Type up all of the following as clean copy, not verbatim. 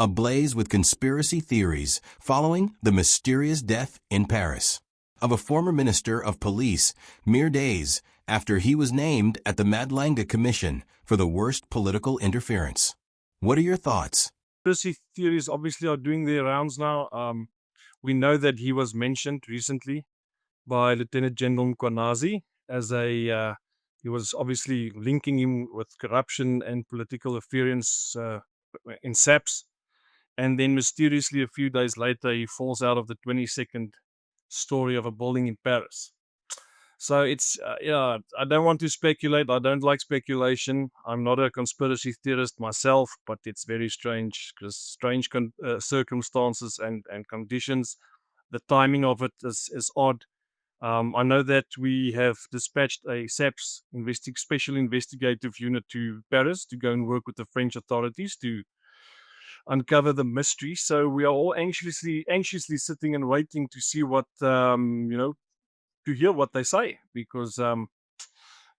ablaze with conspiracy theories following the mysterious death in Paris of a former minister of police mere days after he was named at the Madlanga Commission for the worst political interference. What are your thoughts? Conspiracy theories obviously are doing their rounds now. We know that he was mentioned recently by Lieutenant General Mkwanazi as he was obviously linking him with corruption and political interference in SAPS. And then mysteriously, a few days later, he falls out of the 22nd story of a building in Paris. So it's, I don't want to speculate. I don't like speculation. I'm not a conspiracy theorist myself, but it's very strange because strange circumstances and conditions. The timing of it is odd. I know that we have dispatched a SAPS special investigative unit to Paris to go and work with the French authorities to uncover the mystery. So we are all anxiously sitting and waiting to see what, to hear what they say, because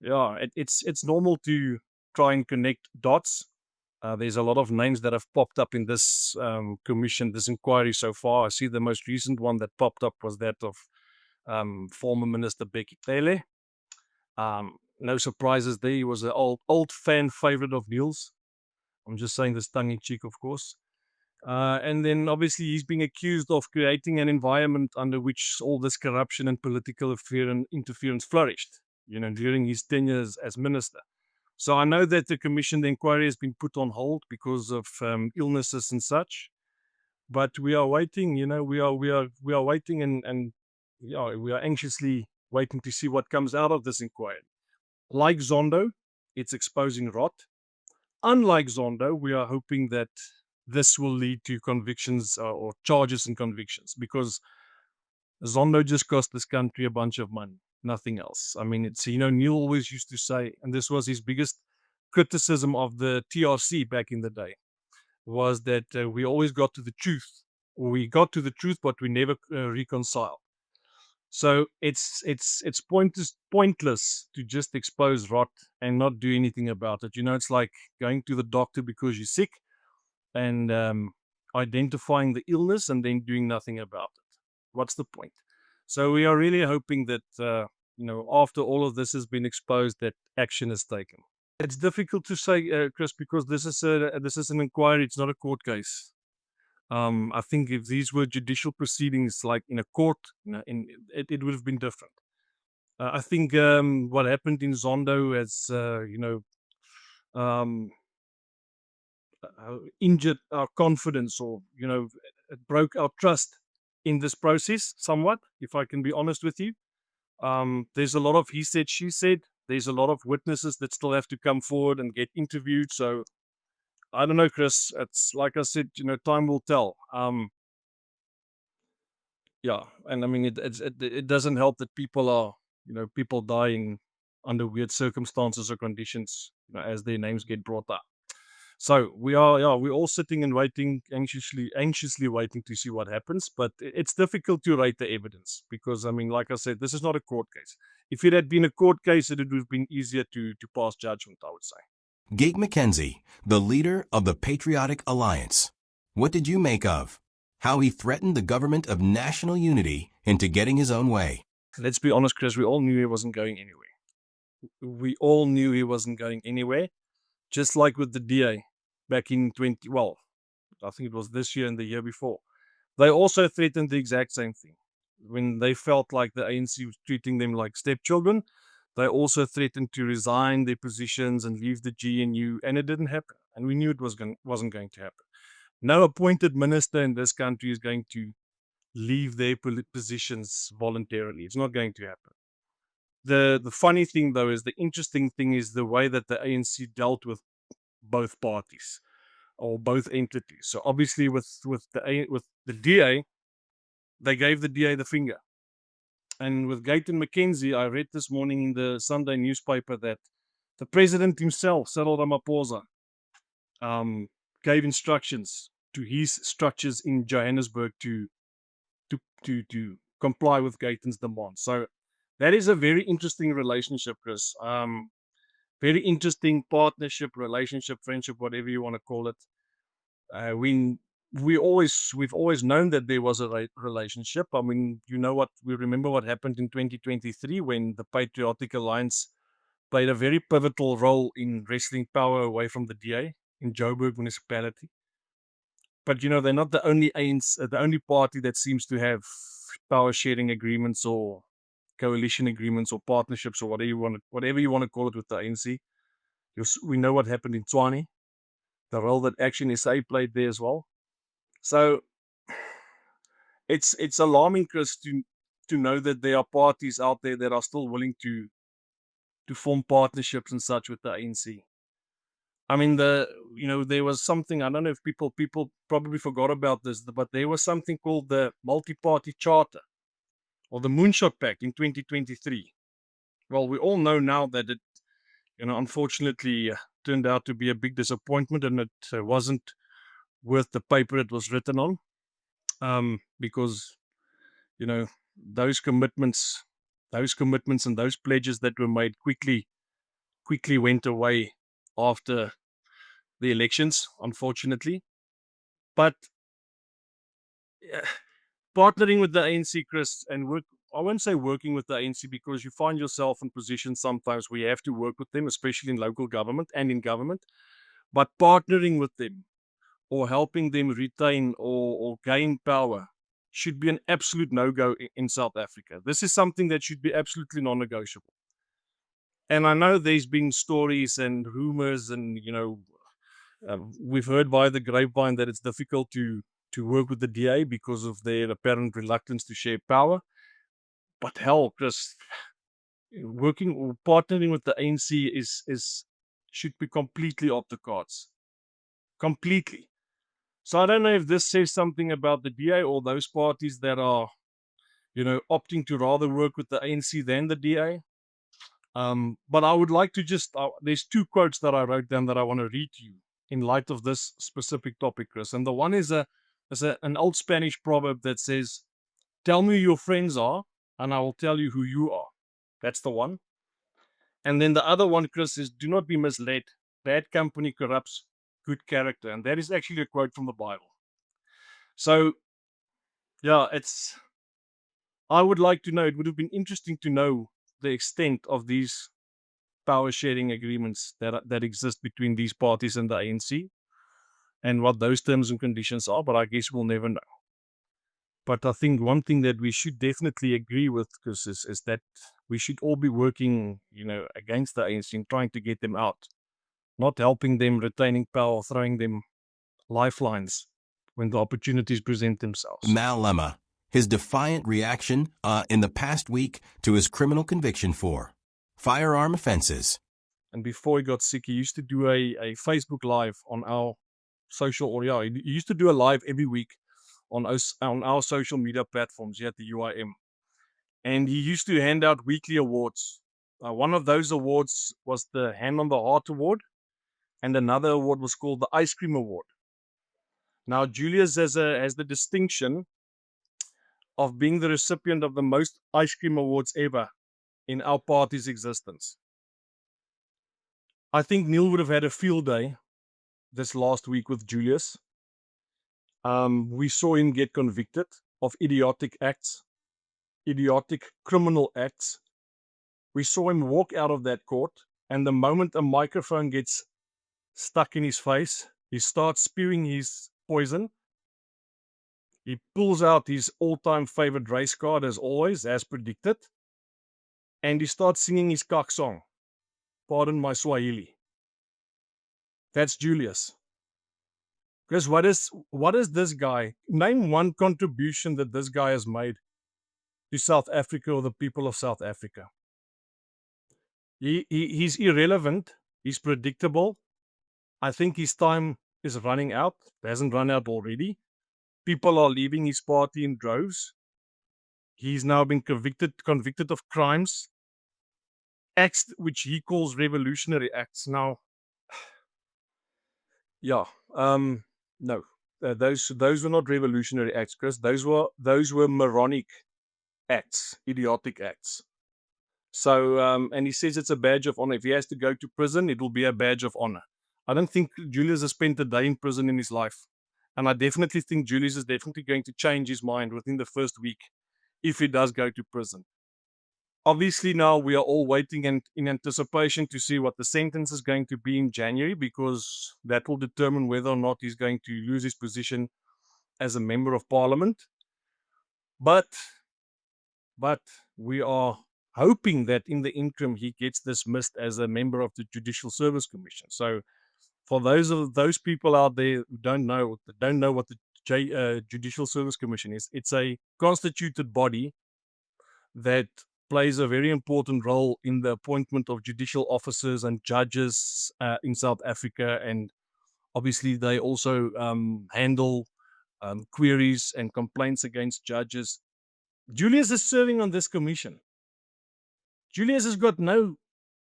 it's normal to try and connect dots. There's a lot of names that have popped up in this commission, this inquiry so far. I see the most recent one that popped up was that of former Minister Becky Cele. No surprises there. He was an old fan favorite of Neil's. I'm just saying this tongue-in-cheek, of course. And then obviously he's being accused of creating an environment under which all this corruption and political interference flourished, during his tenure as minister. So I know that the inquiry has been put on hold because of illnesses and such. But we are waiting, we are waiting and we are anxiously waiting to see what comes out of this inquiry. Like Zondo, it's exposing rot. Unlike Zondo, we are hoping that this will lead to convictions or charges and convictions, because Zondo just cost this country a bunch of money, nothing else. I mean, it's, Neil always used to say, and this was his biggest criticism of the TRC back in the day, was that we always got to the truth. We got to the truth, but we never reconciled. So it's pointless to just expose rot and not do anything about it. It's like going to the doctor because you're sick and identifying the illness and then doing nothing about it. What's the point? So we are really hoping that, after all of this has been exposed, that action is taken. It's difficult to say, Chris, because this is an inquiry. It's not a court case. I think if these were judicial proceedings, like in a court, it would have been different. I think what happened in Zondo has, injured our confidence, or it broke our trust in this process somewhat, if I can be honest with you. There's a lot of he said, she said. There's a lot of witnesses that still have to come forward and get interviewed. So I don't know, Chris. It's like I said, time will tell. And I mean, it doesn't help that people are, people dying under weird circumstances or conditions, as their names get brought up. So we're all sitting and waiting, anxiously waiting to see what happens. But it's difficult to rate the evidence because, I mean, like I said, this is not a court case. If it had been a court case, it would have been easier to pass judgment, I would say. Jacques McKenzie, the leader of the Patriotic Alliance. What did you make of how he threatened the government of national unity into getting his own way? Let's be honest, Chris, we all knew he wasn't going anywhere. We all knew he wasn't going anywhere. Just like with the DA back in I think it was this year and the year before. They also threatened the exact same thing. When they felt like the ANC was treating them like stepchildren, they also threatened to resign their positions and leave the GNU, and it didn't happen. And we knew it wasn't going to happen. No appointed minister in this country is going to leave their positions voluntarily. It's not going to happen. The funny thing, though, is the interesting thing is the way that the ANC dealt with both parties or both entities. So obviously with the DA, they gave the DA the finger. And with Gayton McKenzie, I read this morning in the Sunday newspaper that the president himself, Cyril Ramaphosa, gave instructions to his structures in Johannesburg to comply with Gayton's demands. So that is a very interesting relationship, Chris. Very interesting partnership, relationship, friendship, whatever you want to call it. When we've always known that there was a relationship. I mean, we remember what happened in 2023 when the Patriotic Alliance played a very pivotal role in wresting power away from the DA in Joburg municipality. But they're not the only the only party that seems to have power sharing agreements or coalition agreements or partnerships or whatever you want to call it with the ANC. We know what happened in Tshwane, the role that Action SA played there as well. So it's alarming, Chris, to know that there are parties out there that are still willing to form partnerships and such with the ANC. I mean, there was something, I don't know if people probably forgot about this, but there was something called the Multi-Party Charter or the Moonshot Pact in 2023. Well, we all know now that it, unfortunately turned out to be a big disappointment, and it wasn't worth the paper it was written on, because, those commitments and those pledges that were made quickly went away after the elections, unfortunately. But partnering with the ANC, Chris, and I won't say working with the ANC, because you find yourself in positions sometimes where you have to work with them, especially in local government and in government. But partnering with them or helping them retain or gain power should be an absolute no-go in South Africa. This is something that should be absolutely non-negotiable. And I know there's been stories and rumors and, we've heard by the grapevine that it's difficult to work with the DA because of their apparent reluctance to share power. But hell, Chris, working or partnering with the ANC should be completely off the cards. Completely. So I don't know if this says something about the DA or those parties that are, opting to rather work with the ANC than the DA. But I would like to there's two quotes that I wrote down that I want to read to you in light of this specific topic, Chris. And the one is an old Spanish proverb that says, "Tell me who your friends are, and I will tell you who you are." That's the one. And then the other one, Chris, is, "Do not be misled. Bad company corrupts good character." And that is actually a quote from the Bible. So, yeah, I would like to know, it would have been interesting to know the extent of these power sharing agreements that exist between these parties and the ANC and what those terms and conditions are, but I guess we'll never know. But I think one thing that we should definitely agree with, Chris, is that we should all be working, against the ANC and trying to get them out, not helping them, retaining power, throwing them lifelines when the opportunities present themselves. Malema, his defiant reaction in the past week to his criminal conviction for firearm offenses. And before he got sick, he used to do a Facebook Live on our social audio. He used to do a live every week on our social media platforms here at the UIM. And he used to hand out weekly awards. One of those awards was the Hand on the Heart Award, and another award was called the Ice Cream Award. Now, Julius has the distinction of being the recipient of the most ice cream awards ever in our party's existence. I think Neil would have had a field day this last week with Julius. We saw him get convicted of idiotic criminal acts. We saw him walk out of that court, and the moment a microphone gets stuck in his face, he starts spewing his poison. He pulls out his all-time favorite race card, as always, as predicted, and he starts singing his cock song. Pardon my Swahili. That's Julius. Because what is this guy? Name one contribution that this guy has made to South Africa or the people of South Africa. He's irrelevant. He's predictable. I think his time is running out. It hasn't run out already. People are leaving his party in droves. He's now been convicted of crimes, acts which he calls revolutionary acts. Now, yeah, no, those were not revolutionary acts, Chris. Those were moronic acts, idiotic acts. So, and he says it's a badge of honor. If he has to go to prison, it will be a badge of honor. I don't think Julius has spent a day in prison in his life. And I definitely think Julius is definitely going to change his mind within the first week if he does go to prison. Obviously, now we are all waiting in anticipation to see what the sentence is going to be in January, because that will determine whether or not he's going to lose his position as a member of parliament. But we are hoping that in the interim he gets dismissed as a member of the Judicial Service Commission. So for those people out there who don't know what the Judicial Service Commission is, it's a constituted body that plays a very important role in the appointment of judicial officers and judges in South Africa. And obviously they also handle queries and complaints against judges. Julius is serving on this commission. Julius has got no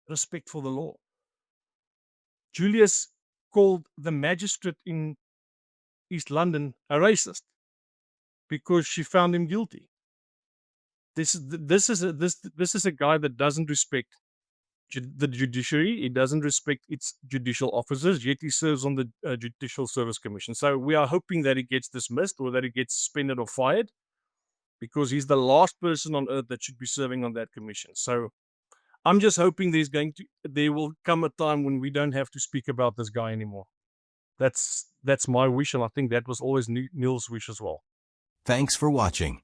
respect for the law. Julius called the magistrate in East London a racist because she found him guilty. This is a guy that doesn't respect the judiciary. He doesn't respect its judicial officers, yet he serves on the Judicial Service Commission. So we are hoping that he gets dismissed or that he gets suspended or fired, because he's the last person on earth that should be serving on that commission. So I'm just hoping there will come a time when we don't have to speak about this guy anymore. That's my wish, and I think that was always Neil's wish as well. Thanks for watching.